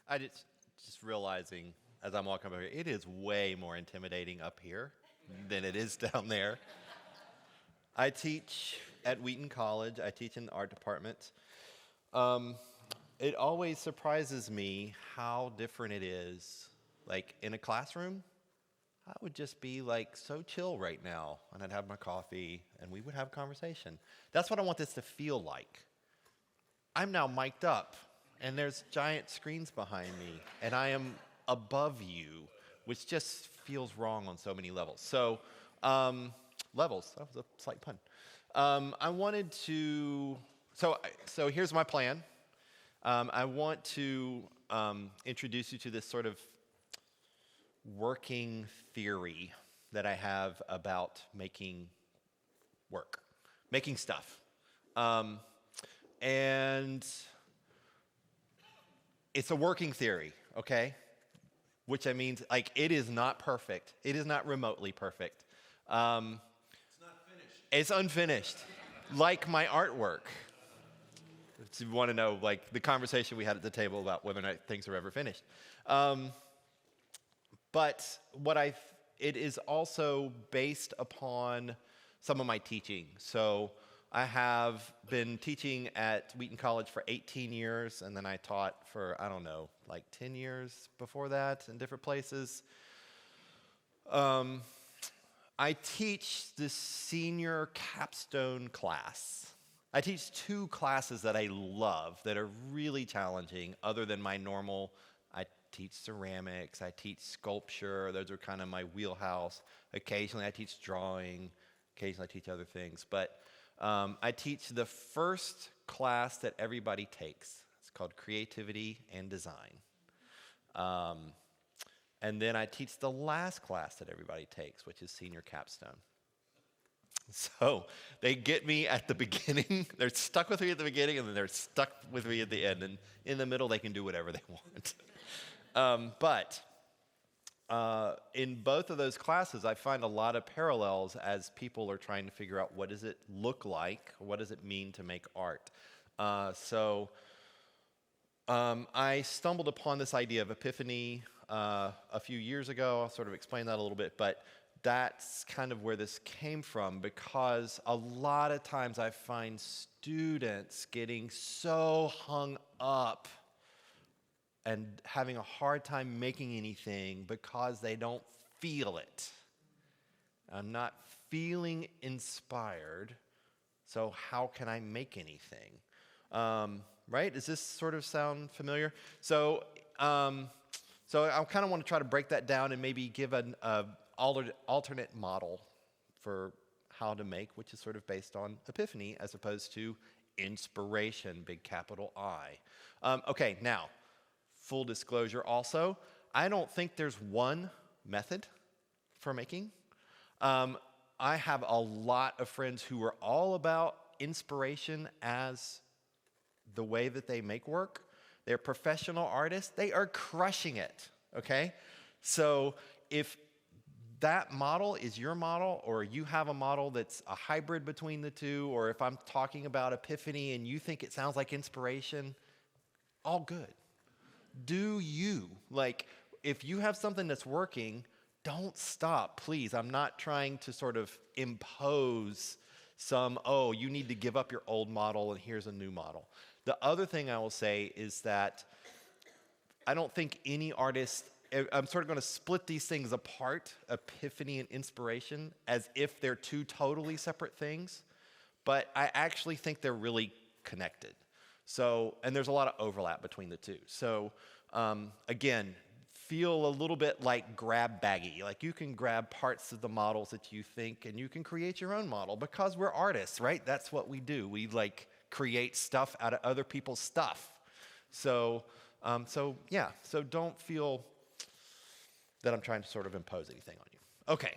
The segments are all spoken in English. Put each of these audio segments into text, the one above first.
I just realizing as I'm walking over here, it is way more intimidating up here than it is down there. I teach at Wheaton College. I teach in the art department. Um, it always surprises me how different it is. Like in a classroom, I would just be like so chill right now, and I'd have my coffee, and we would have conversation. That's what I want this to feel like. I'm now mic'd up, and there's giant screens behind me, and I am above you, which just feels wrong on so many levels. So, levels, that was a slight pun. I wanted to, so here's my plan. I want to introduce you to this sort of working theory that I have about making work, making stuff. And it's a working theory, okay? Which I mean, like, it is not perfect. It is not remotely perfect. It's not finished. It's unfinished, like my artwork. If you want to know, like, the conversation we had at the table about whether or not things are ever finished. But it is also based upon some of my teaching. So I have been teaching at Wheaton College for 18 years, and then I taught for, I don't know, like 10 years before that in different places. I teach the senior capstone class. I teach two classes that I love that are really challenging other than my normal. I teach ceramics, I teach sculpture, those are kind of my wheelhouse. Occasionally I teach drawing, occasionally I teach other things. But I teach the first class that everybody takes. It's called Creativity and Design. And then I teach the last class that everybody takes, which is Senior Capstone. So they get me at the beginning, they're stuck with me at the beginning, and then they're stuck with me at the end. And in the middle, they can do whatever they want. But in both of those classes, I find a lot of parallels as people are trying to figure out what does it look like, what does it mean to make art. So I stumbled upon this idea of Epiphany a few years ago. I'll sort of explain that a little bit, but that's kind of where this came from, because a lot of times I find students getting so hung up and having a hard time making anything because they don't feel it. I'm not feeling inspired, so how can I make anything? Right? Does this sort of sound familiar? So I kind of want to try to break that down and maybe give an alternate model for how to make, which is sort of based on epiphany as opposed to inspiration, big capital I. Okay, now, full disclosure also, I don't think there's one method for making. I have a lot of friends who are all about inspiration as the way that they make work. They're professional artists. They are crushing it, okay? So if that model is your model, or you have a model that's a hybrid between the two, or if I'm talking about epiphany and you think it sounds like inspiration, all good. Do you. Like, if you have something that's working, don't stop, please. I'm not trying to sort of impose you need to give up your old model and here's a new model. The other thing I will say is that I don't think any artist, I'm sort of going to split these things apart, epiphany and inspiration, as if they're two totally separate things, but I actually think they're really connected. So, and there's a lot of overlap between the two. So, again, feel a little bit like grab baggy. Like, you can grab parts of the models that you think, and you can create your own model, because we're artists, right? That's what we do. We create stuff out of other people's stuff. So don't feel that I'm trying to sort of impose anything on you. Okay.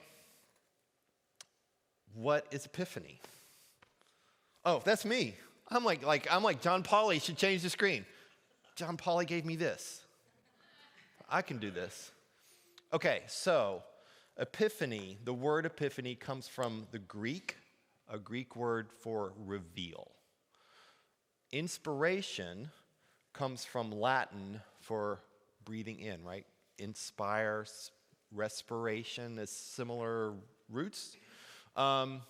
What is epiphany? Oh, that's me. I'm like John Pauly should change the screen. John Pauly gave me this. I can do this. Okay, so epiphany, the word epiphany comes from the Greek, a Greek word for reveal. Inspiration comes from Latin for breathing in, right? Inspire, respiration is similar roots. And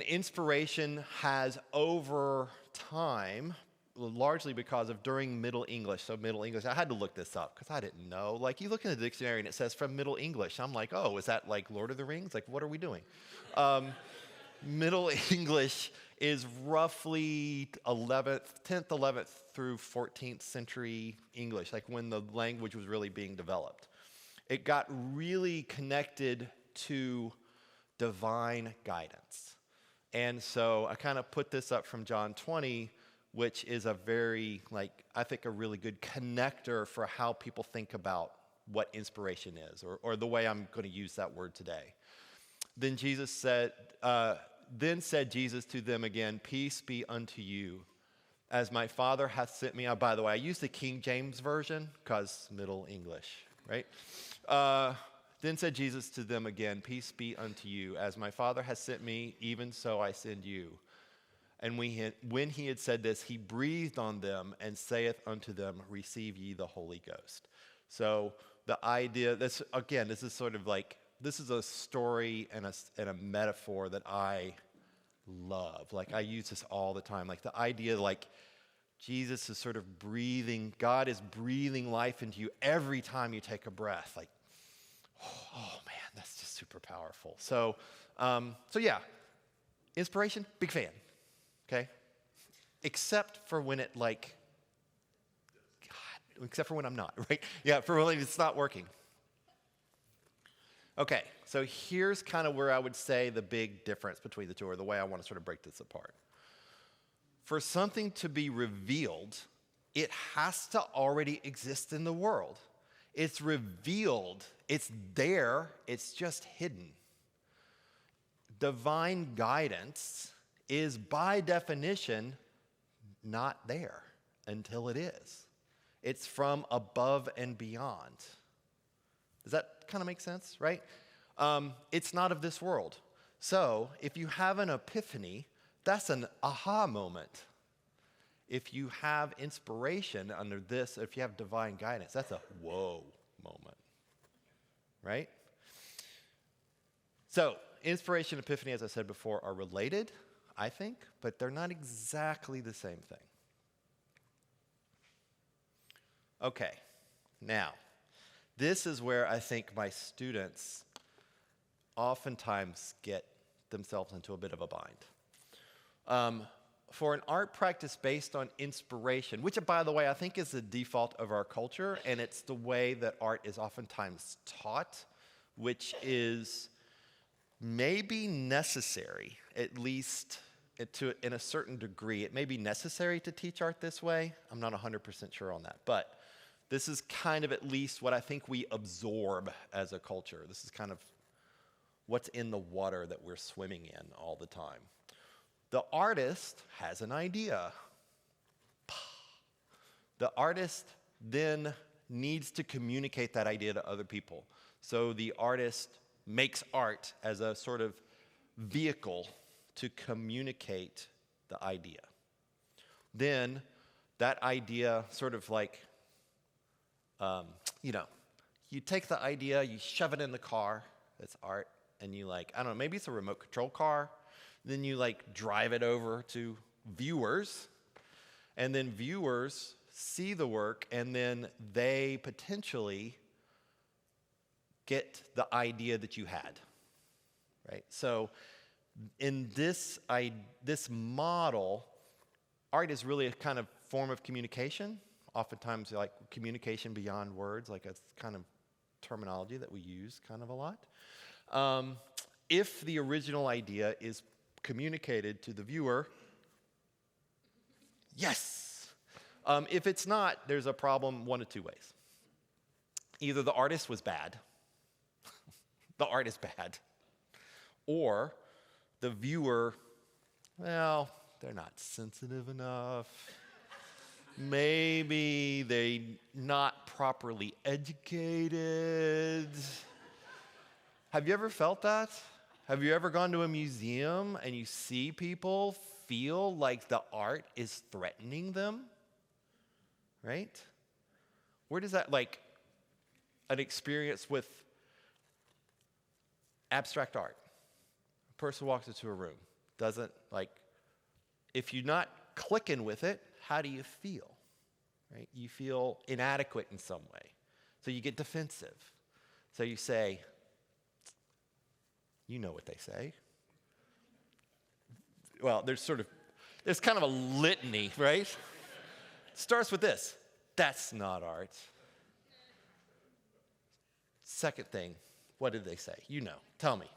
inspiration has over time, largely because of during Middle English. So Middle English, I had to look this up because I didn't know. Like you look in the dictionary and it says from Middle English. I'm like, oh, is that like Lord of the Rings? Like, what are we doing? Middle English is roughly 10th, 11th through 14th century English, like when the language was really being developed. It got really connected to divine guidance. And so I kind of put this up from John 20, which is a very, I think a really good connector for how people think about what inspiration is, or the way I'm going to use that word today. Then said Jesus to them again, peace be unto you. As my Father hath sent me. By the way, I use the King James Version because Middle English, right? Then said Jesus to them again, peace be unto you. As my Father hath sent me, even so I send you. And when he had said this, he breathed on them and saith unto them, receive ye the Holy Ghost. So the idea, this is sort of like, this is a story and a metaphor that I love. Like I use this all the time. Like the idea like Jesus is sort of breathing, God is breathing life into you every time you take a breath. Like, oh man, that's just super powerful. So yeah, inspiration, big fan. Okay? Except for when except for when I'm not, right? Yeah, for when it's not working. Okay, so here's kind of where I would say the big difference between the two, or the way I want to sort of break this apart. For something to be revealed, it has to already exist in the world. It's revealed, it's there, it's just hidden. Divine guidance is by definition not there until it is. It's from above and beyond. Does that kind of make sense, right? It's not of this world. So if you have an epiphany, that's an aha moment. If you have inspiration under this, if you have divine guidance, that's a whoa moment, right? So inspiration and epiphany, as I said before, are related, I think, but they're not exactly the same thing. Okay, now, this is where I think my students oftentimes get themselves into a bit of a bind. For an art practice based on inspiration, which, by the way, I think is the default of our culture, and it's the way that art is oftentimes taught, which is maybe necessary, at least in a certain degree. It may be necessary to teach art this way. I'm not 100% sure on that, but this is kind of at least what I think we absorb as a culture. This is kind of what's in the water that we're swimming in all the time. The artist has an idea. The artist then needs to communicate that idea to other people. So the artist makes art as a sort of vehicle to communicate the idea. Then that idea sort of like, you take the idea, you shove it in the car, that's art, and you maybe it's a remote control car, then you drive it over to viewers, and then viewers see the work, and then they potentially get the idea that you had, right? So in this model, art is really a kind of form of communication, oftentimes communication beyond words, like a kind of terminology that we use kind of a lot. If the original idea is communicated to the viewer, yes. If it's not, there's a problem one of two ways. Either the artist was bad, the art is bad, or the viewer, well, they're not sensitive enough. Maybe they're not properly educated. Have you ever felt that? Have you ever gone to a museum and you see people feel like the art is threatening them? Right? Where does that, like, an experience with abstract art? A person walks into a room, doesn't, like, if you're not clicking with it, how do you feel? Right? You feel inadequate in some way. So you get defensive. So you say, you know what they say. Well, there's kind of a litany, right? Starts with this. That's not art. Second thing, what did they say? You know, tell me.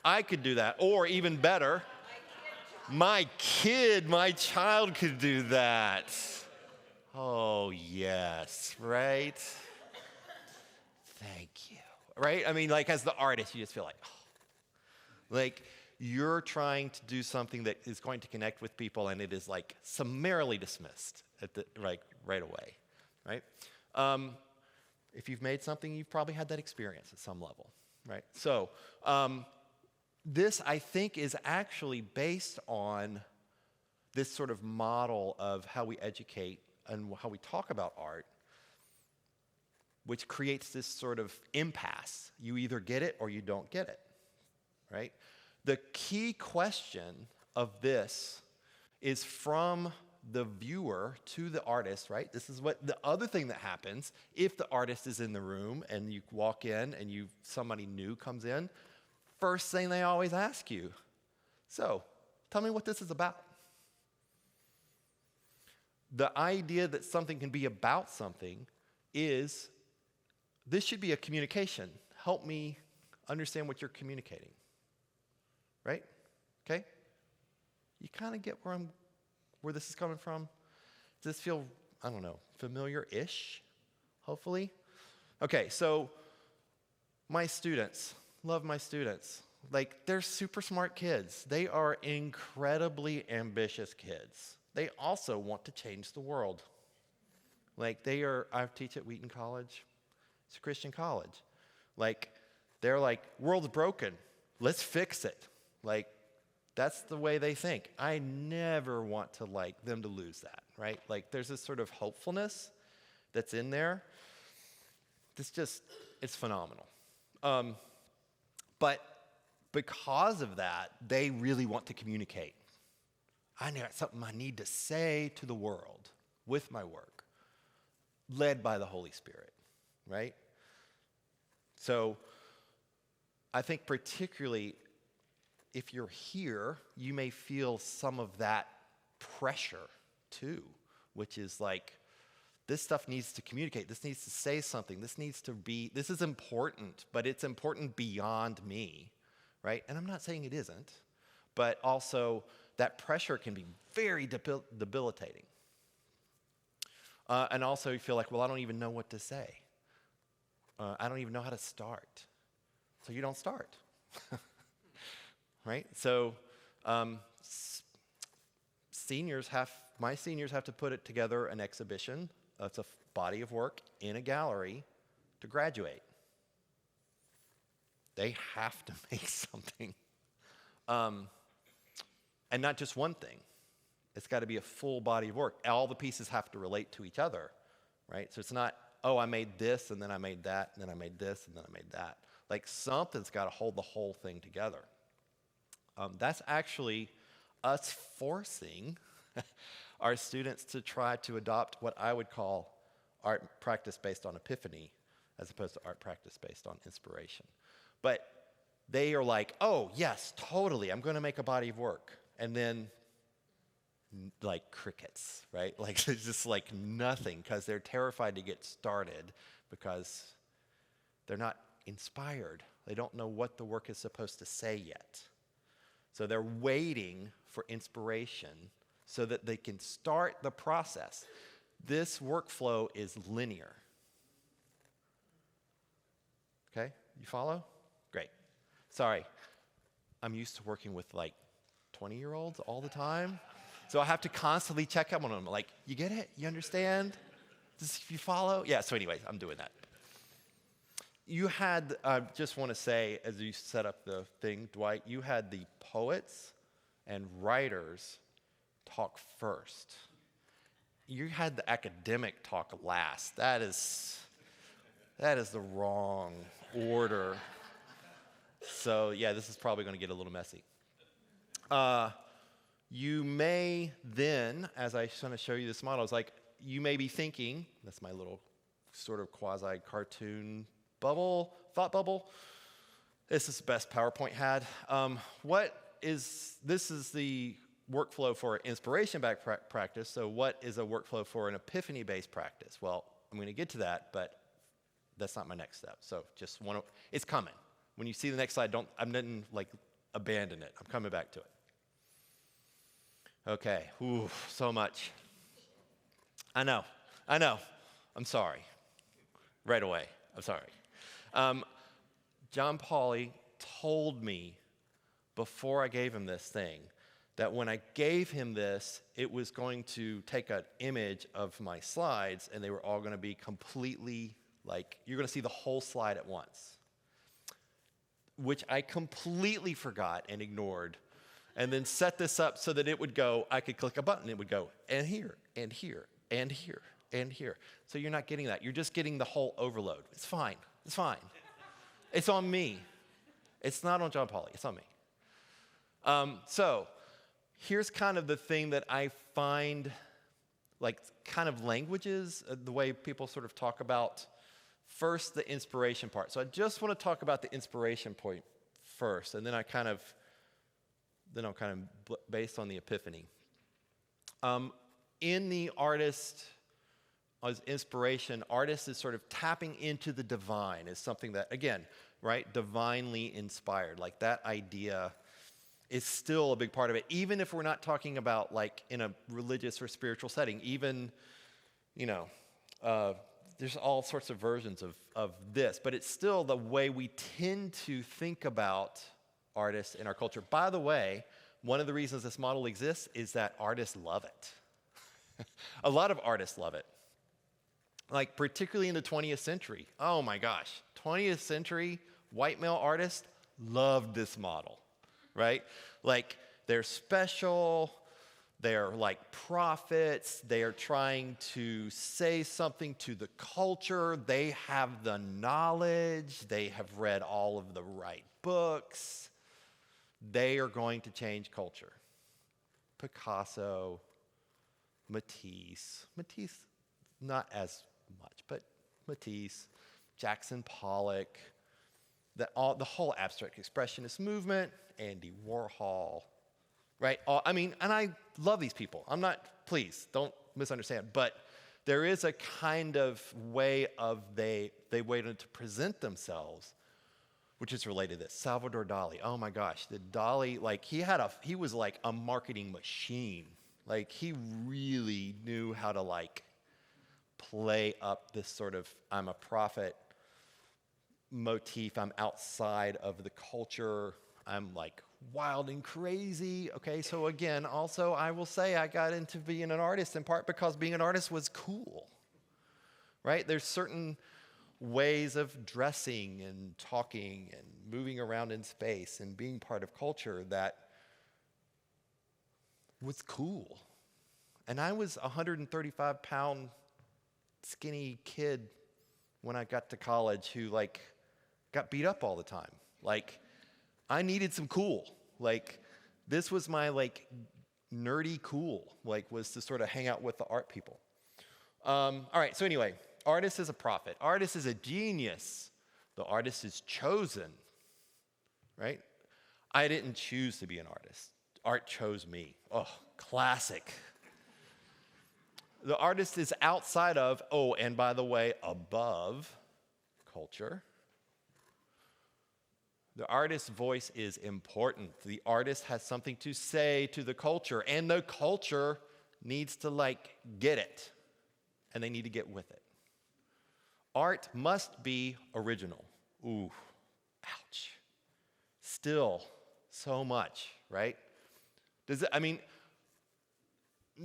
I could do that, or even better, my child could do that. Oh, yes, right? Thank you, right? I mean, like, as the artist, you just feel like, oh. Like, you're trying to do something that is going to connect with people, and it is, like, summarily dismissed right away, right? If you've made something, you've probably had that experience at some level, right? So, this, I think, is actually based on this sort of model of how we educate and how we talk about art, which creates this sort of impasse. You either get it or you don't get it, right? The key question of this is from the viewer to the artist, right? This is what the other thing that happens if the artist is in the room and you walk in and somebody new comes in. First thing they always ask you, so tell me what this is about. The idea that something can be about something is, this should be a communication. Help me understand what you're communicating. Right? Okay? You kind of get where this is coming from? Does this feel, I don't know, familiar-ish? Hopefully? Okay, so my students, love my students. Like, they're super smart kids. They are incredibly ambitious kids. They also want to change the world. Like, I teach at Wheaton College. It's a Christian college. Like, they're like, world's broken. Let's fix it. Like, that's the way they think. I never want to, like, them to lose that, right? Like, there's this sort of hopefulness that's in there. It's phenomenal. But because of that, they really want to communicate. I know something I need to say to the world with my work, led by the Holy Spirit, right? So I think particularly if you're here, you may feel some of that pressure too, which is like, this stuff needs to communicate. This needs to say something. This is important, but it's important beyond me, right? And I'm not saying it isn't, but also that pressure can be very debilitating. And also you feel like, well, I don't even know what to say. I don't even know how to start. So you don't start, right? So my seniors have to put it together an exhibition. It's a body of work in a gallery to graduate. They have to make something. And not just one thing. It's got to be a full body of work. All the pieces have to relate to each other, right? So it's not, oh, I made this, and then I made that, and then I made this, and then I made that. Like, something's got to hold the whole thing together. That's actually us forcing our students to try to adopt what I would call art practice based on epiphany, as opposed to art practice based on inspiration. But they are like, oh, yes, totally, I'm going to make a body of work. And then, like, crickets, right? Like, there's just, like, nothing, because they're terrified to get started because they're not inspired. They don't know what the work is supposed to say yet. So they're waiting for inspiration so that they can start the process. This workflow is linear. Okay? You follow? Great. Sorry. I'm used to working with, like, 20-year-olds all the time. So I have to constantly check up on them. Like, you get it? You understand? You follow? Yeah, so anyways, I'm doing that. You had, I just want to say, as you set up the thing, Dwight, you had the poets and writers talk first. you had the academic talk last. That is the wrong order. So yeah, this is probably going to get a little messy. You may then, as I kind of show you this model, it's like you may be thinking, that's my little sort of quasi-cartoon thought bubble. This is the best PowerPoint had. This is the workflow for inspiration-based practice, so what is a workflow for an epiphany-based practice? Well, I'm going to get to that, but that's not my next step. So it's coming. When you see the next slide, I didn't abandon it. I'm coming back to it. Okay, so much. I know. I'm sorry. Right away, I'm sorry. John Pauly told me before I gave him this thing that when I gave him this, it was going to take an image of my slides and they were all going to be completely you're going to see the whole slide at once, which I completely forgot and ignored, and then set this up so that it would go, I could click a button, it would go, and here, and here, and here, and here. So you're not getting that. You're just getting the whole overload. It's fine. It's on me. It's not on John Pauly. It's on me. So here's kind of the thing that I find, kind of languages, the way people sort of talk about first the inspiration part. So I just want to talk about the inspiration point first, and then I'll kind of based on the epiphany. In the artist as inspiration, artist is sort of tapping into the divine is something that, again, right, divinely inspired. That idea is still a big part of it, even if we're not talking about in a religious or spiritual setting. Even, there's all sorts of versions of this, but it's still the way we tend to think about artists in our culture. By the way, one of the reasons this model exists is that artists love it. A lot of artists love it. Particularly in the 20th century. Oh my gosh, 20th century white male artists loved this model, right? They're special, they're prophets, they are trying to say something to the culture, they have the knowledge, they have read all of the right books, they are going to change culture. Picasso, Matisse, not as much, but Matisse, Jackson Pollock, the whole abstract expressionist movement, Andy Warhol, right? And I love these people. Please, don't misunderstand, but there is a kind of way of they wanted to present themselves, which is related to this. Salvador Dali, oh my gosh, the Dali, he was like a marketing machine. He really knew how to play up this sort of I'm a prophet motif. I'm outside of the culture. I'm wild and crazy. Okay, so again, also I will say I got into being an artist in part because being an artist was cool, right? There's certain ways of dressing and talking and moving around in space and being part of culture that was cool. And I was a 135-pound skinny kid when I got to college who got beat up all the time. I needed some cool. This was my nerdy cool, was to sort of hang out with the art people. All right, so anyway, artist is a prophet. Artist is a genius. The artist is chosen, right? I didn't choose to be an artist. Art chose me. Oh, classic. The artist is outside of, and by the way, above culture. The artist's voice is important. The artist has something to say to the culture, and the culture needs to get it, and they need to get with it. Art must be original. Ooh, ouch. Still, so much, right?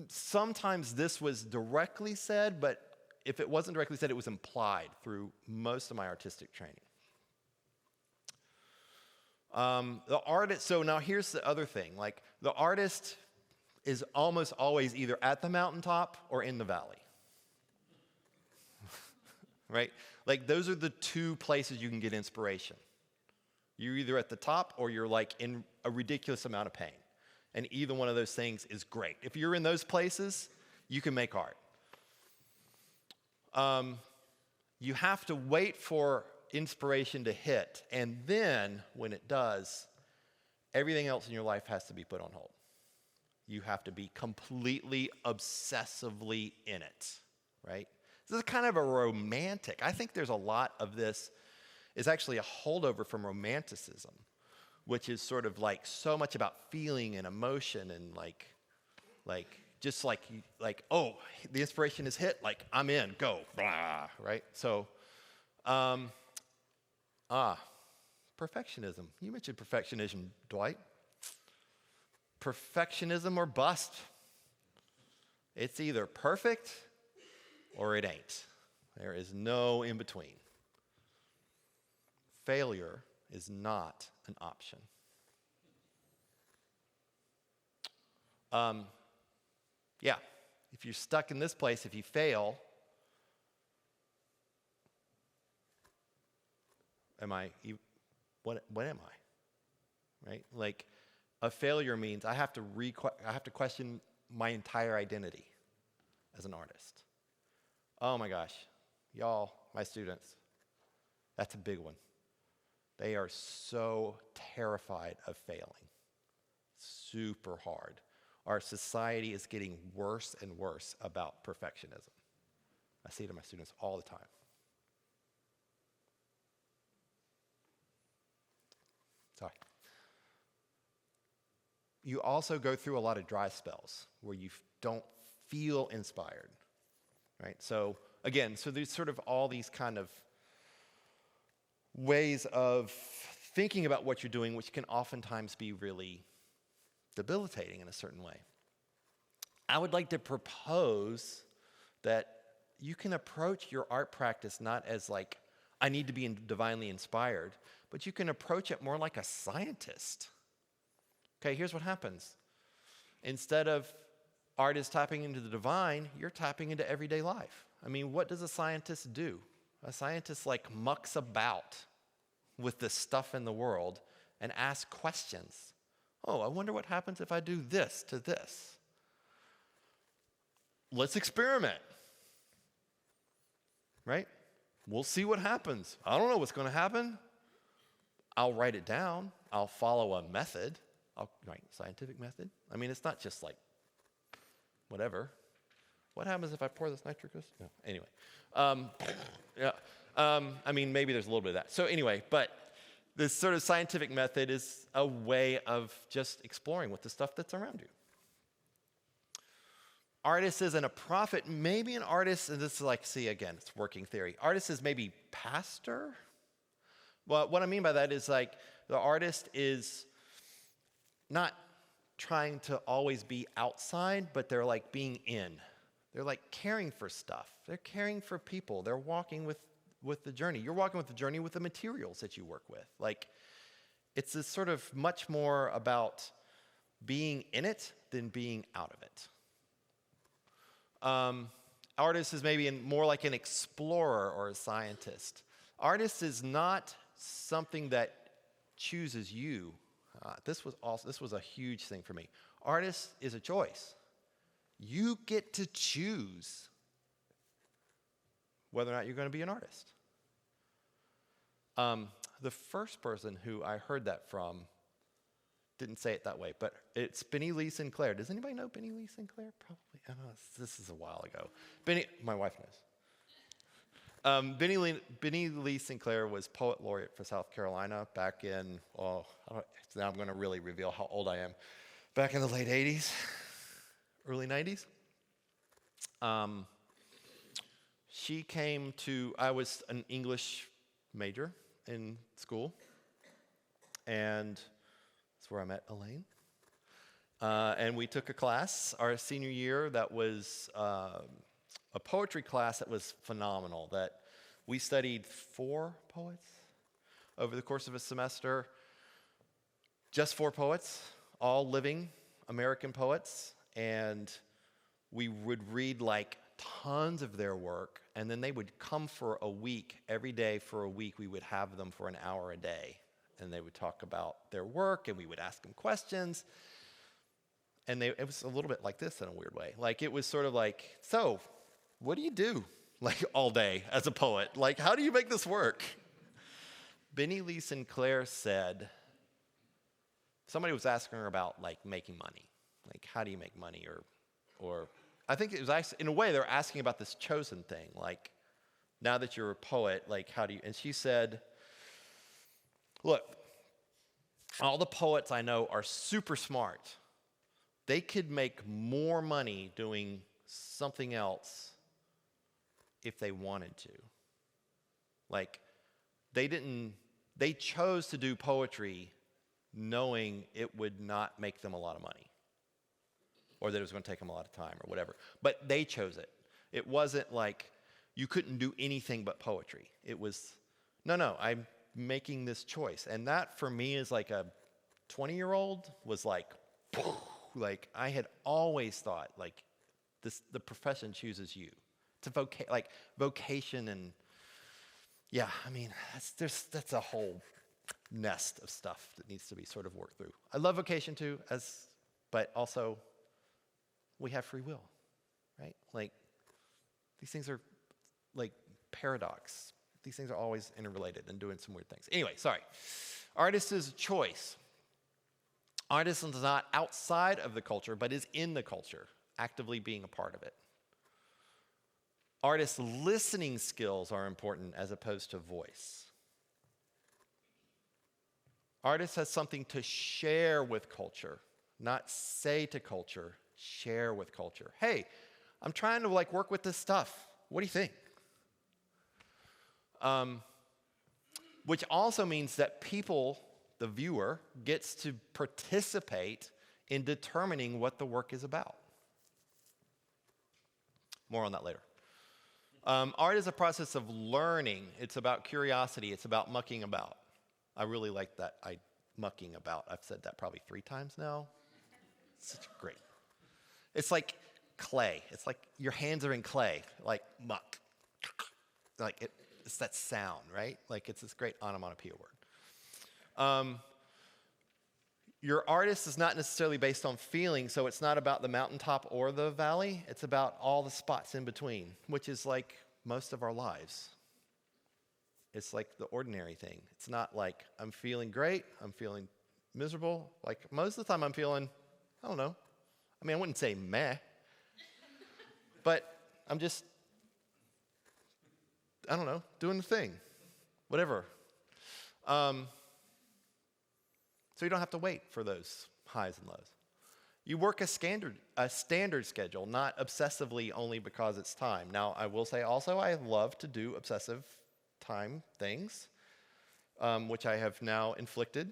Sometimes this was directly said, but if it wasn't directly said, it was implied through most of my artistic training. The artist, so now here's the other thing. The artist, is almost always either at the mountaintop or in the valley. Right? Like those are the two places you can get inspiration. You're either at the top or you're like in a ridiculous amount of pain. And either one of those things is great. If you're in those places, you can make art. You have to wait for inspiration to hit, and then when it does, everything else in your life has to be put on hold. You have to be completely, obsessively in it, right? This is kind of a romantic. I think there's a lot of this is actually a holdover from romanticism, which is sort of like so much about feeling and emotion and like oh, the inspiration is hit, like I'm in, go, blah, right? So, perfectionism. You mentioned perfectionism, Dwight. Perfectionism or bust. It's either perfect or it ain't. There is no in between. Failure is not an option. Yeah, if you're stuck in this place, if you fail, what am I? Right? Like, a failure means I have to question my entire identity as an artist. Oh my gosh, y'all, my students, that's a big one. They are so terrified of failing. Super hard. Our society is getting worse and worse about perfectionism. I see it to my students all the time. Sorry. You also go through a lot of dry spells where you don't feel inspired, right? So again, there's sort of all these kind of ways of thinking about what you're doing, which can oftentimes be really debilitating in a certain way. I would like to propose that you can approach your art practice not as like, I need to be divinely inspired, but you can approach it more like a scientist. Okay, here's what happens. Instead of artists tapping into the divine, you're tapping into everyday life. I mean, what does a scientist do? A scientist like mucks about with this stuff in the world and asks questions. Oh, I wonder what happens if I do this to this. Let's experiment. Right? We'll see what happens. I don't know what's going to happen. I'll write it down. I'll follow a method. Scientific method. I mean, it's not just like whatever. What happens if I pour this nitrous? No. Anyway. I mean, maybe there's a little bit of that. So anyway, but this sort of scientific method is a way of just exploring with the stuff that's around you. Artist isn't a prophet. Maybe an artist, and this is like, see, again, it's working theory. Artist is maybe pastor. Well, what I mean by that is like the artist is not trying to always be outside, but they're like being in. They're like caring for stuff. They're caring for people. They're walking with the journey. You're walking with the journey with the materials that you work with. Like, it's this sort of much more about being in it than being out of it. Artist is maybe more like an explorer or a scientist. Artist is not something that chooses you. This was a huge thing for me. Artist is a choice. You get to choose whether or not you're going to be an artist. The first person who I heard that from didn't say it that way, but it's Benny Lee Sinclair. Does anybody know Benny Lee Sinclair? Probably. I don't know. This is a while ago. My wife knows. Benny Lee Sinclair was poet laureate for South Carolina back in, now I'm going to really reveal how old I am. Back in the late 80s, early 90s. I was an English major in school, and that's where I met Elaine. And we took a class our senior year that was a poetry class that was phenomenal, that we studied 4 poets over the course of a semester, just 4 poets, all living American poets, and we would read like tons of their work, and then they would come for a week. Every day for a week, we would have them for an hour a day, and they would talk about their work, and we would ask them questions. And it was a little bit like this in a weird way. Like, it was sort of like, so, what do you do, like, all day as a poet? Like, how do you make this work? Benny Lee Sinclair said, somebody was asking her about, like, making money. Like, how do you make money? Or I think it was actually, in a way, they're asking about this chosen thing. Like, now that you're a poet, like, how do you, and she said, look, all the poets I know are super smart. They could make more money doing something else if they wanted to. Like, they chose to do poetry knowing it would not make them a lot of money, or that it was going to take them a lot of time or whatever. But they chose it. It wasn't like you couldn't do anything but poetry. It was, no, I'm making this choice. And that for me is like a 20-year-old was like, like I had always thought like this, the profession chooses you. It's a vocation, and yeah, I mean, that's a whole nest of stuff that needs to be sort of worked through. I love vocation too, but also we have free will, right? Like, these things are like paradox. These things are always interrelated and doing some weird things. Anyway, sorry. Artist is a choice. Artist is not outside of the culture, but is in the culture, actively being a part of it. Artists' listening skills are important as opposed to voice. Artist has something to share with culture, not say to culture, share with culture. Hey, I'm trying to like work with this stuff. What do you think? Which also means that people, the viewer, gets to participate in determining what the work is about. More on that later. Art is a process of learning. It's about curiosity. It's about mucking about. I really like that. Mucking about. I've said that probably 3 times now. It's such great. It's like clay. It's like your hands are in clay, like muck. Like it's that sound, right? Like it's this great onomatopoeia word. Your artist is not necessarily based on feeling, so it's not about the mountaintop or the valley. It's about all the spots in between, which is like most of our lives. It's like the ordinary thing. It's not like I'm feeling great, I'm feeling miserable. Like most of the time I'm feeling, I don't know. I mean, I wouldn't say meh, but I'm just, I don't know, doing the thing, whatever. So you don't have to wait for those highs and lows. You work a standard schedule, not obsessively only because it's time. Now, I will say also I love to do obsessive time things, which I have now inflicted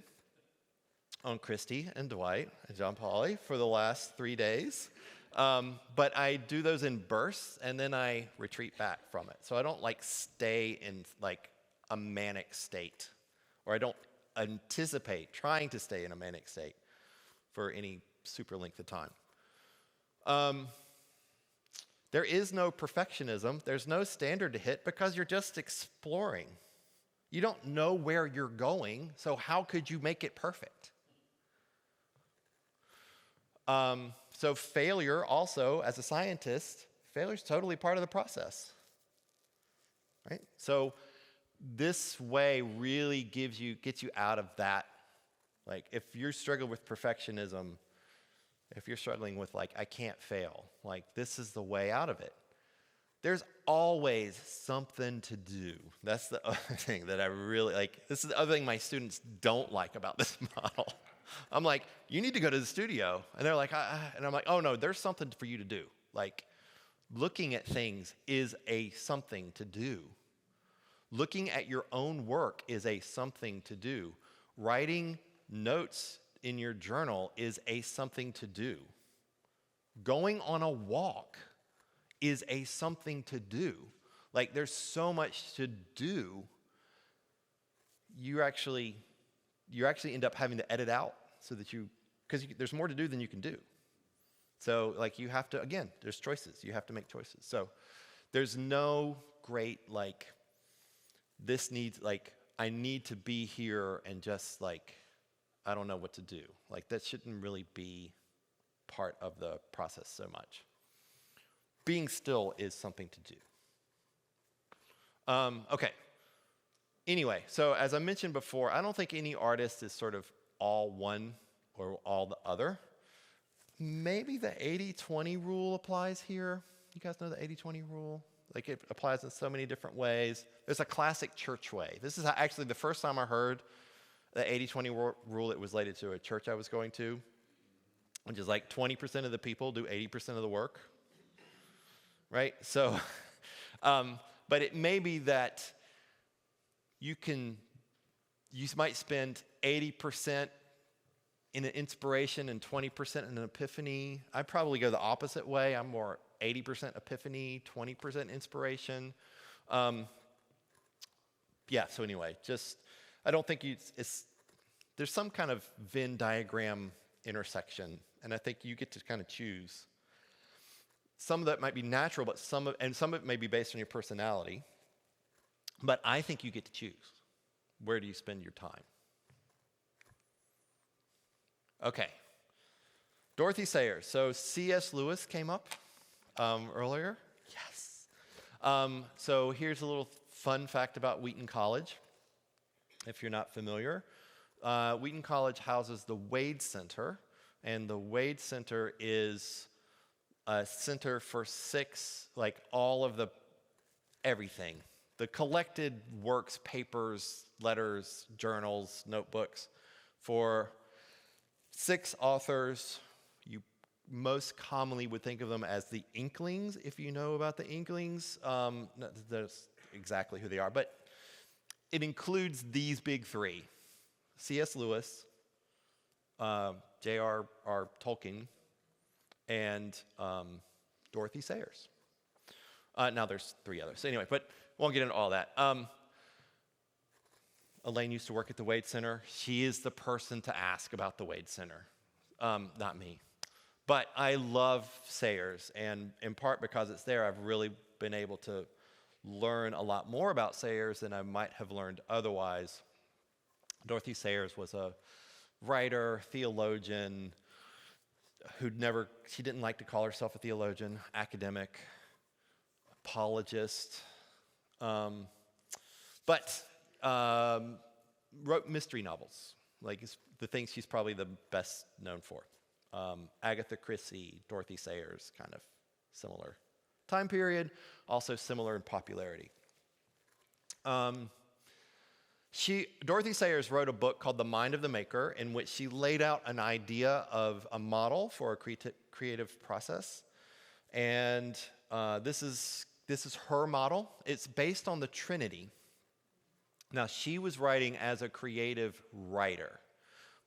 on Christy and Dwight and John Pauly for the last 3 days. But I do those in bursts, and then I retreat back from it. So I don't like stay in like a manic state, or I don't anticipate trying to stay in a manic state for any super length of time. There is no perfectionism. There's no standard to hit because you're just exploring. You don't know where you're going, so how could you make it perfect? So failure also, as a scientist, failure is totally part of the process, right? So this way really gets you out of that. Like if you're struggling with perfectionism, if you're struggling with like, I can't fail, like this is the way out of it. There's always something to do. That's the other thing that I really like. This is the other thing my students don't like about this model. I'm like, you need to go to the studio. And they're like, and I'm like, oh no, there's something for you to do. Like looking at things is a something to do. Looking at your own work is a something to do. Writing notes in your journal is a something to do. Going on a walk is a something to do. Like there's so much to do. You actually end up having to edit out so that because there's more to do than you can do. So like you have to, again, there's choices. You have to make choices. So there's no great like, this needs, like, I need to be here and just like, I don't know what to do. Like that shouldn't really be part of the process so much. Being still is something to do. Okay. Anyway, so as I mentioned before, I don't think any artist is sort of all one or all the other. Maybe the 80-20 rule applies here. You guys know the 80-20 rule? Like it applies in so many different ways. There's a classic church way. This is actually the first time I heard the 80-20 rule. It was related to a church I was going to, which is like 20% of the people do 80% of the work, right? So, but it may be that you might spend 80% in an inspiration and 20% in an epiphany. I probably go the opposite way. I'm more 80% epiphany, 20% inspiration. Yeah, so anyway, I don't think there's some kind of Venn diagram intersection, and I think you get to kind of choose. Some of that might be natural, but some of it may be based on your personality. But I think you get to choose. Where do you spend your time? Okay. Dorothy Sayers. So C.S. Lewis came up earlier. Yes. So here's a little fun fact about Wheaton College, if you're not familiar. Wheaton College houses the Wade Center, and the Wade Center is a center for all of the everything. The collected works, papers, letters, journals, notebooks for 6 authors. You most commonly would think of them as the Inklings, if you know about the Inklings. That's exactly who they are, but it includes these big 3. C.S. Lewis, J.R.R. Tolkien, and Dorothy Sayers. Now there's 3 others. Anyway, but won't get into all that. Elaine used to work at the Wade Center. She is the person to ask about the Wade Center, not me. But I love Sayers, and in part because it's there, I've really been able to learn a lot more about Sayers than I might have learned otherwise. Dorothy Sayers was a writer, theologian, she didn't like to call herself a theologian, academic, apologist, but wrote mystery novels, like the things she's probably the best known for. Agatha Christie, Dorothy Sayers, kind of similar time period, also similar in popularity. Dorothy Sayers wrote a book called The Mind of the Maker, in which she laid out an idea of a model for a creative process. And this is her model. It's based on the Trinity. Now, she was writing as a creative writer,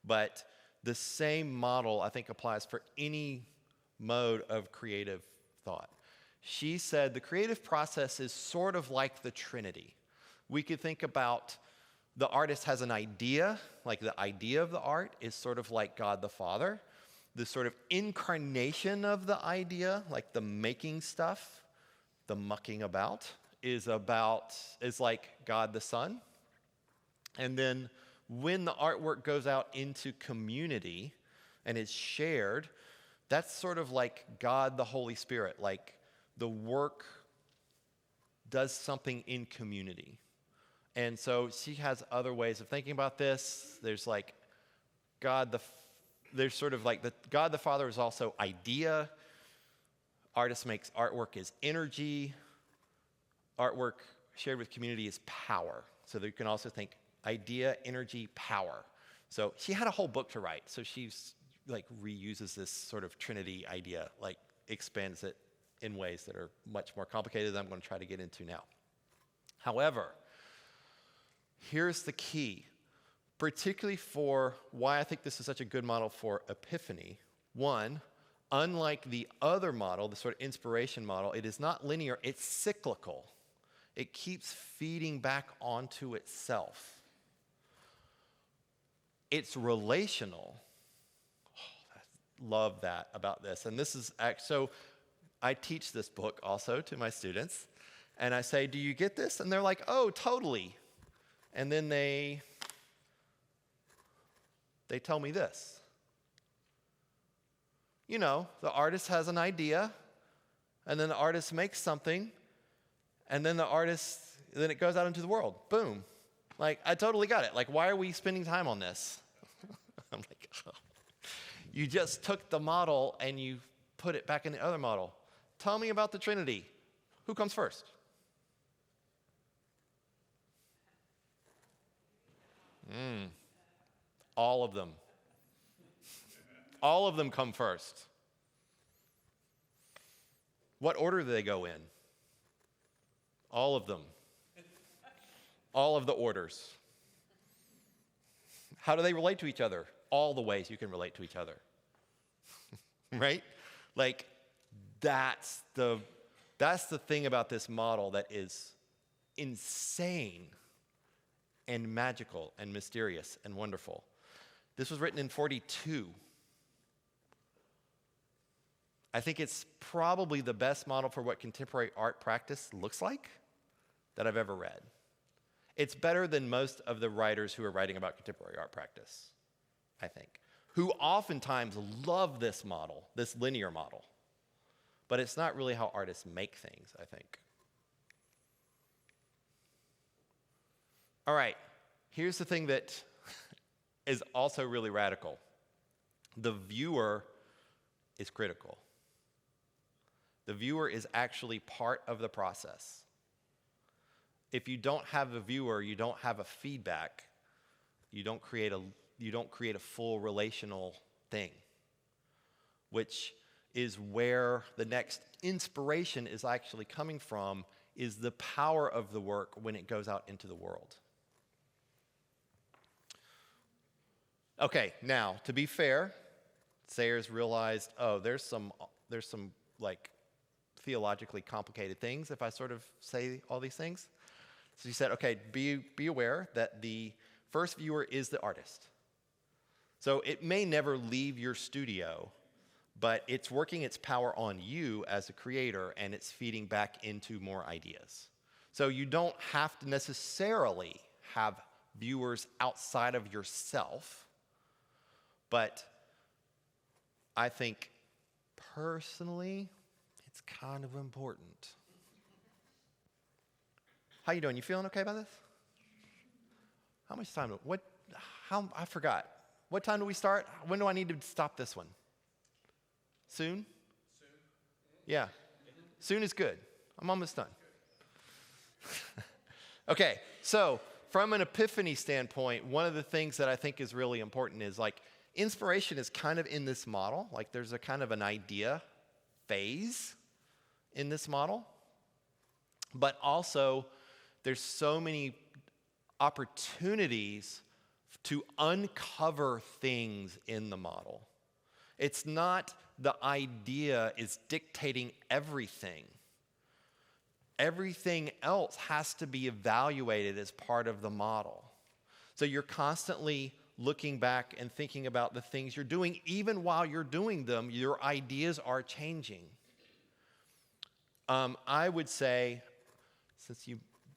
but the same model, I think, applies for any mode of creative thought. She said the creative process is sort of like the Trinity. We could think about the artist has an idea, like the idea of the art is sort of like God the Father. The sort of incarnation of the idea, like the making stuff, the mucking about, is like God the Son. And then when the artwork goes out into community and is shared, that's sort of like God the Holy Spirit, like the work does something in community. And so she has other ways of thinking about this. There's like God the Father is also idea. Artist makes artwork is energy. Artwork shared with community is power. So you can also think idea, energy, power. So she had a whole book to write. So she's like reuses this sort of Trinity idea, like expands it in ways that are much more complicated than I'm going to try to get into now. However, here's the key, particularly for why I think this is such a good model for Epiphany. One, unlike the other model, the sort of inspiration model, it is not linear, it's cyclical. It keeps feeding back onto itself. It's relational. love that about this. And this is so I teach this book also to my students, and I say, do you get this? And they're like, oh, totally. And then they tell me this. You know, the artist has an idea, and then the artist makes something, and then then it goes out into the world. Boom. Like, I totally got it. Like, why are we spending time on this? I'm like, oh. You just took the model and you put it back in the other model. Tell me about the Trinity. Who comes first? All of them. All of them come first. What order do they go in? All of them. All of the orders. How do they relate to each other? All the ways you can relate to each other. Right? Like, that's the thing about this model that is insane and magical and mysterious and wonderful. This was written in 42. I think it's probably the best model for what contemporary art practice looks like that I've ever read. It's better than most of the writers who are writing about contemporary art practice, I think, who oftentimes love this model, this linear model. But it's not really how artists make things, I think. All right, here's the thing that is also really radical. The viewer is critical. The viewer is actually part of the process. If you don't have a viewer, you don't have a feedback, you don't create a full relational thing, which is where the next inspiration is actually coming from, is the power of the work when it goes out into the world. Okay, now, to be fair, Sayers realized, oh, there's some like theologically complicated things if I sort of say all these things. So he said, okay, be aware that the first viewer is the artist. So it may never leave your studio, but it's working its power on you as a creator, and it's feeding back into more ideas. So you don't have to necessarily have viewers outside of yourself, but I think personally, it's kind of important. How you doing? You feeling okay about this? How much time? I forgot. What time do we start? When do I need to stop this one? Soon? Yeah. Soon is good. I'm almost done. Okay, so from an epiphany standpoint, one of the things that I think is really important is like inspiration is kind of in this model. Like there's a kind of an idea phase in this model, but also there's so many opportunities to uncover things in the model. It's not the idea is dictating everything. Everything else has to be evaluated as part of the model. So you're constantly looking back and thinking about the things you're doing. Even while you're doing them, your ideas are changing. I would say, since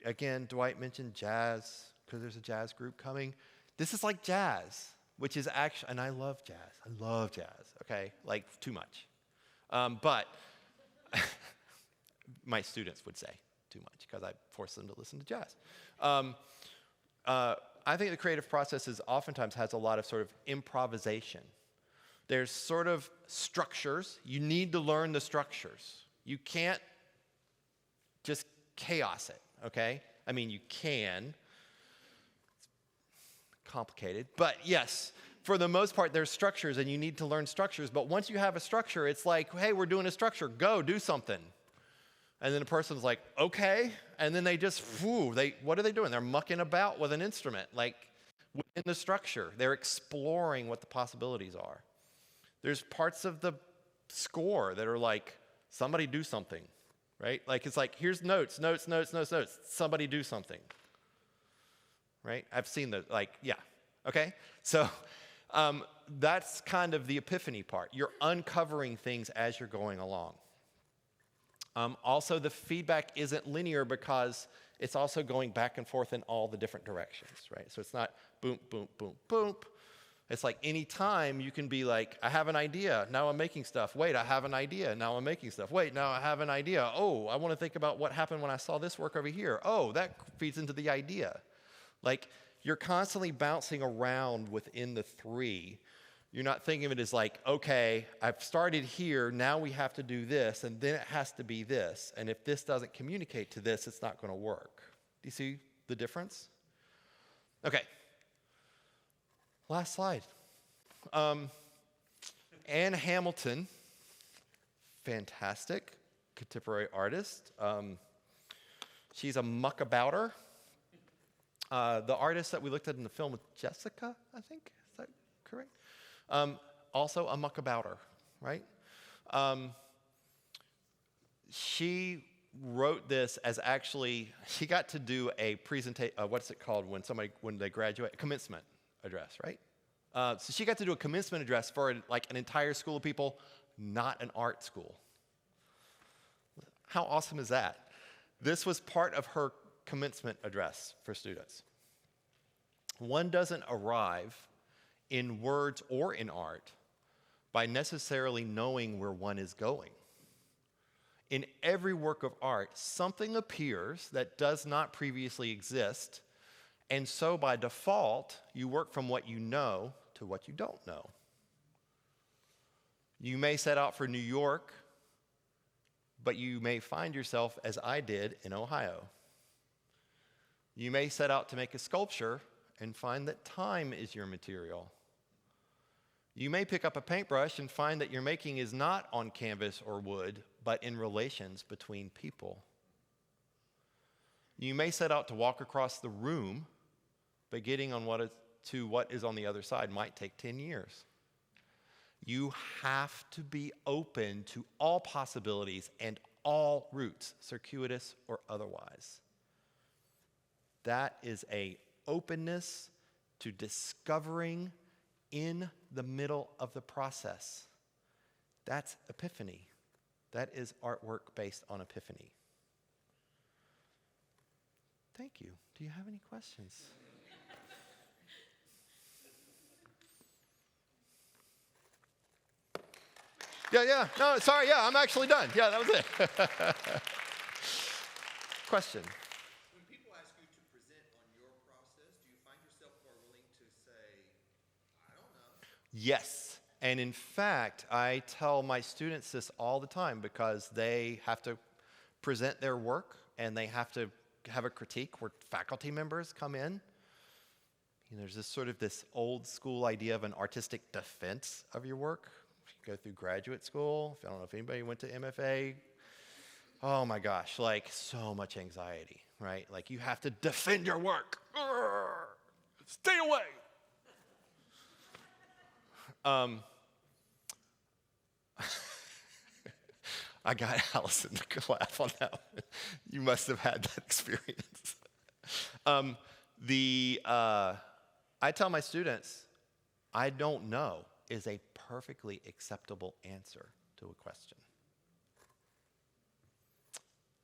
again, Dwight mentioned jazz, because there's a jazz group coming. This is like jazz, which is actually, and I love jazz. I love jazz, okay? Like, too much. But my students would say too much, because I force them to listen to jazz. I think the creative process oftentimes has a lot of sort of improvisation. There's sort of structures. You need to learn the structures. You can't just chaos it, okay? I mean, you can. It's complicated. But yes, for the most part, there's structures, and you need to learn structures. But once you have a structure, it's like, hey, we're doing a structure. Go, do something. And then the person's like, okay. And then they just, what are they doing? They're mucking about with an instrument, like within the structure. They're exploring what the possibilities are. There's parts of the score that are like, somebody do something, right? Like, it's like, here's notes. Somebody do something, right? I've seen those, like, yeah, okay? So That's kind of the epiphany part. You're uncovering things as you're going along. Also, the feedback isn't linear because it's also going back and forth in all the different directions, right? So it's not boom, boom, boom, boom. It's like any time you can be like, I have an idea, now I'm making stuff. Wait, I have an idea, now I'm making stuff. Wait, now I have an idea. Oh, I want to think about what happened when I saw this work over here. Oh, that feeds into the idea. Like, you're constantly bouncing around within the three. You're not thinking of it as like, okay, I've started here, now we have to do this, and then it has to be this. And if this doesn't communicate to this, it's not going to work. Do you see the difference? Okay. Last slide. Anne Hamilton, fantastic contemporary artist. She's a muckabouter. The artist that we looked at in the film with Jessica, I think, is that correct? Also a muckabouter, right? She wrote this as actually, she got to do a presentation, what's it called when they graduate? A commencement address, right? So she got to do a commencement address for like an entire school of people, not an art school. How awesome is that? This was part of her commencement address for students. One doesn't arrive in words or in art by necessarily knowing where one is going. In every work of art, something appears that does not previously exist, and so by default, you work from what you know to what you don't know. You may set out for New York, but you may find yourself, as I did, in Ohio. You may set out to make a sculpture and find that time is your material. You may pick up a paintbrush and find that your making is not on canvas or wood, but in relations between people. You may set out to walk across the room, but getting on what is on the other side might take 10 years. You have to be open to all possibilities and all routes, circuitous or otherwise. That is an openness to discovering in the middle of the process. That's epiphany. That is artwork based on epiphany. Thank you. Do you have any questions? Yeah. No, sorry. Yeah, I'm actually done. Yeah, that was it. Question. When people ask you to present on your process, do you find yourself more willing to say, I don't know? Yes. And in fact, I tell my students this all the time because they have to present their work and they have to have a critique where faculty members come in. There's this old school idea of an artistic defense of your work. Go through graduate school. I don't know if anybody went to MFA. Oh my gosh, like so much anxiety, right? Like you have to defend your work. Stay away. I got Allison to laugh on that one. You must have had that experience. I tell my students, I don't know is a perfectly acceptable answer to a question.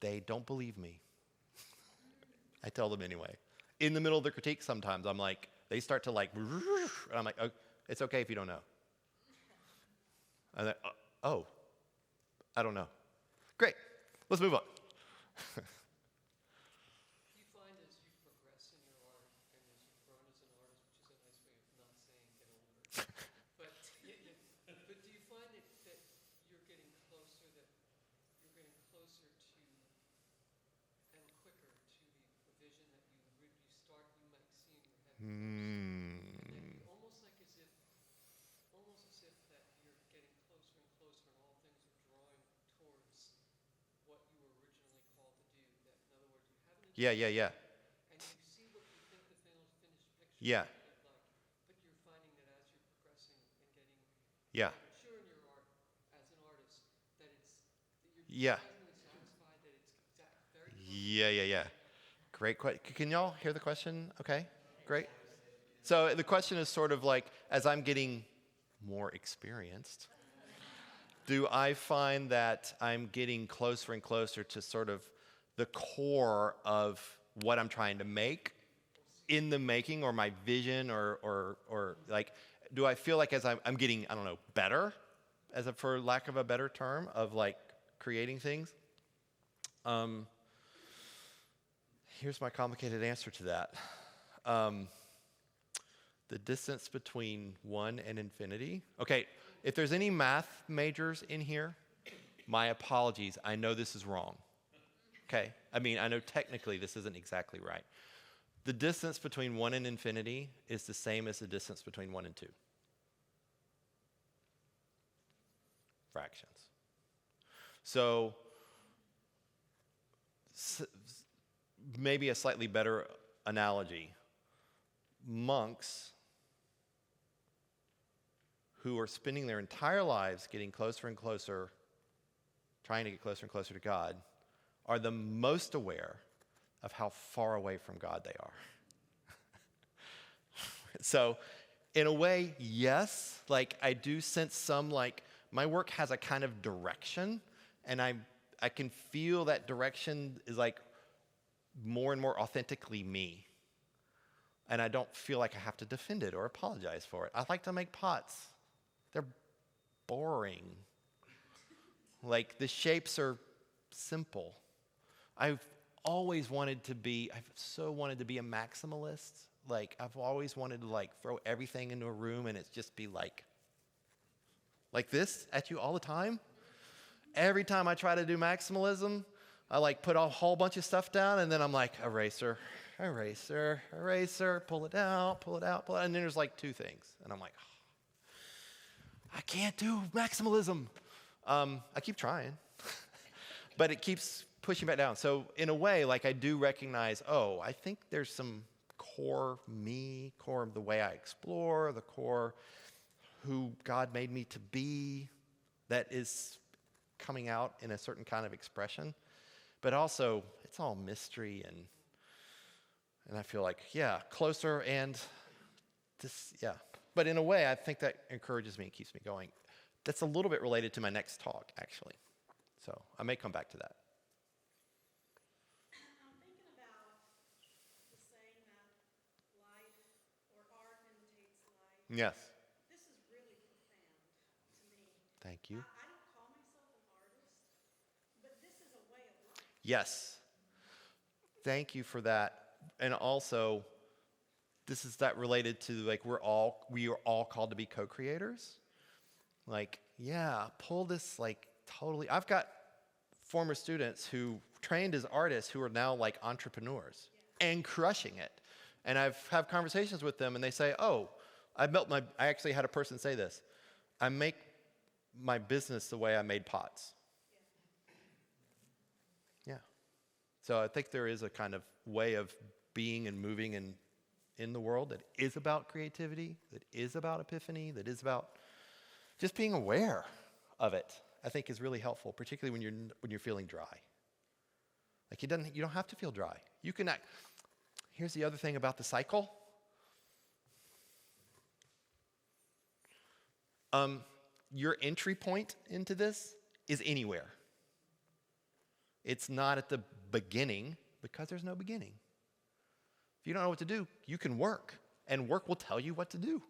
They don't believe me. I tell them anyway. In the middle of the critique sometimes, I'm like, they start to like, and I'm like, oh, it's okay if you don't know. And then, oh, I don't know. Great, let's move on. You find as you progress in your art and as you've grown as an artist, which is a nice way of not saying get older, but do you find that you're getting closer to and quicker to the vision that you might see in your head? Almost as if that you're getting closer and closer and all things are drawing towards what you were originally called to do. That, in other words, you haven't Yeah. and you see what you think the finished picture Yeah. might look like, but you're finding that as you're progressing and getting Yeah. mature in your art as an artist, that you're Yeah. pleasantly satisfied that it's very close. Yeah. Great question. Can y'all hear the question? Okay, great. So the question is sort of like, as I'm getting more experienced, do I find that I'm getting closer and closer to sort of the core of what I'm trying to make in the making, or my vision, or like, do I feel like as I'm getting, I don't know, better, for lack of a better term, of like creating things? Here's my complicated answer to that. The distance between 1 and infinity. Okay, if there's any math majors in here, my apologies. I know this is wrong. Okay? I mean, I know technically this isn't exactly right. The distance between 1 and infinity is the same as the distance between 1 and 2. Fractions. So, maybe a slightly better analogy. Monks who are spending their entire lives getting closer and closer, trying to get closer and closer to God, are the most aware of how far away from God they are. So, in a way, yes, like I do sense some, like, my work has a kind of direction, and I can feel that direction is like more and more authentically me. And I don't feel like I have to defend it or apologize for it. I like to make pots. They're boring. Like, the shapes are simple. I've so wanted to be a maximalist. Like, I've always wanted to like throw everything into a room and it's just be like this at you all the time. Every time I try to do maximalism, I like put a whole bunch of stuff down, and then I'm like, eraser, eraser, eraser, pull it out, pull it out, pull it out. And then there's like 2 things. And I'm like, I can't do maximalism. I keep trying, but it keeps pushing back down. So in a way, like, I do recognize, I think there's some core me, core of the way I explore, the core who God made me to be, that is coming out in a certain kind of expression. But also, it's all mystery, and I feel like, closer, and this, But in a way, I think that encourages me and keeps me going. That's a little bit related to my next talk, actually. So I may come back to that. I'm thinking about the saying that life or art imitates life. Yes. This is really profound to me. Thank you. I don't call myself an artist, but this is a way of life. Yes. Thank you for that. And also, this is that related to, like, we are all called to be co-creators. Like, pull this, like, totally. I've got former students who trained as artists who are now like entrepreneurs and crushing it. And I've had conversations with them, and they say, I actually had a person say this: I make my business the way I made pots. Yeah. So I think there is a kind of way of being and moving in the world that is about creativity, that is about epiphany, that is about just being aware of it. I think is really helpful, particularly when you're feeling dry. Like, you don't have to feel dry. You can act. Here's the other thing about the cycle. Your entry point into this is anywhere. It's not at the beginning, because there's no beginning. If you don't know what to do, you can work, and work will tell you what to do.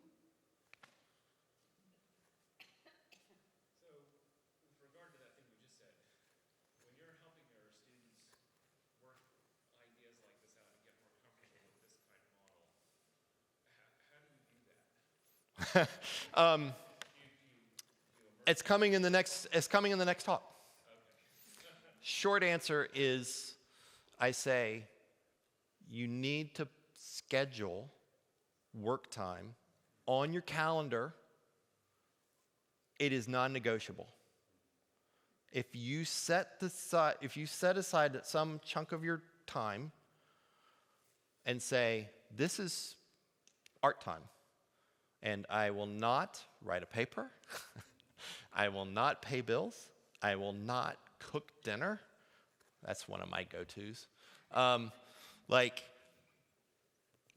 So, with regard to that thing we just said, when you're helping your students work ideas like this out and get more comfortable with this kind of model, how do you do that? It's coming in the next talk. Short answer is, I say, you need to schedule work time on your calendar. It is non-negotiable. If you set aside some chunk of your time and say, this is art time, and I will not write a paper, I will not pay bills, I will not cook dinner. That's one of my go-tos.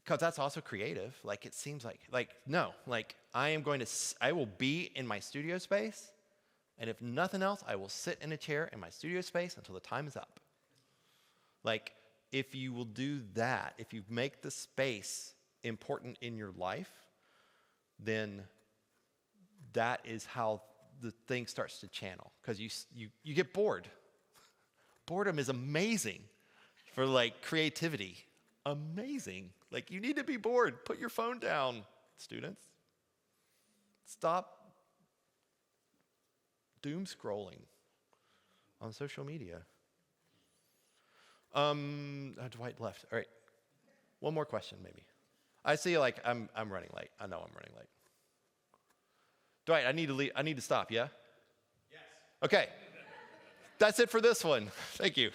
because that's also creative. Like, it seems like, no, like, I will be in my studio space, and if nothing else, I will sit in a chair in my studio space until the time is up. Like, if you will do that, if you make the space important in your life, then that is how the thing starts to channel, because you get bored. Boredom is amazing for, like, creativity. Amazing. Like, you need to be bored. Put your phone down, students. Stop doom scrolling on social media. Dwight left. All right. One more question, maybe. I see, like, I'm running late. I know I'm running late. Dwight, I need to leave. I need to stop, yeah? Yes. Okay. That's it for this one. Thank you.